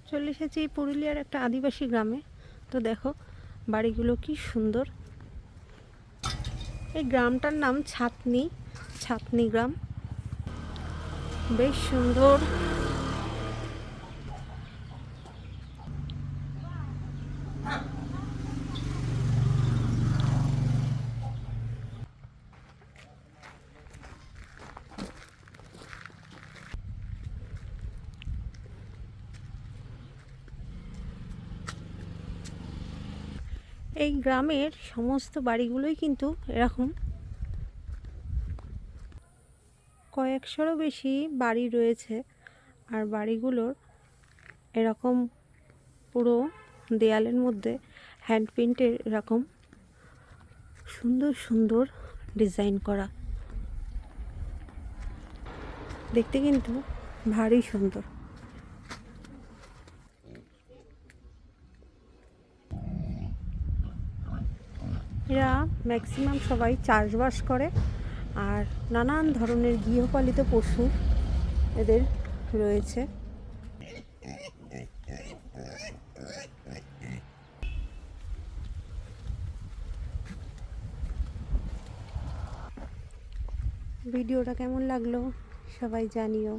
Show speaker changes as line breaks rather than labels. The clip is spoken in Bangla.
চলে এসেছি এই পুরুলিয়ার একটা আদিবাসী গ্রামে। তো দেখো বাড়িগুলো কি সুন্দর। এই গ্রামটার নাম ছাতনি, ছাতনি গ্রাম। বেশ সুন্দর। এই গ্রামের সমস্ত বাড়িগুলোই কিন্তু এরকম। কয়েকশোরও বেশি বাড়ি রয়েছে, আর বাড়িগুলোর এরকম পুরো দেয়ালের মধ্যে হ্যান্ড পেইন্টের এরকম সুন্দর সুন্দর ডিজাইন করা, দেখতে কিন্তু ভারী সুন্দর। এরা ম্যাক্সিমাম সবাই চাষবাস করে, আর নানান ধরনের গৃহপালিত পশু এদের রয়েছে। ভিডিওটা কেমন লাগলো সবাই জানিও।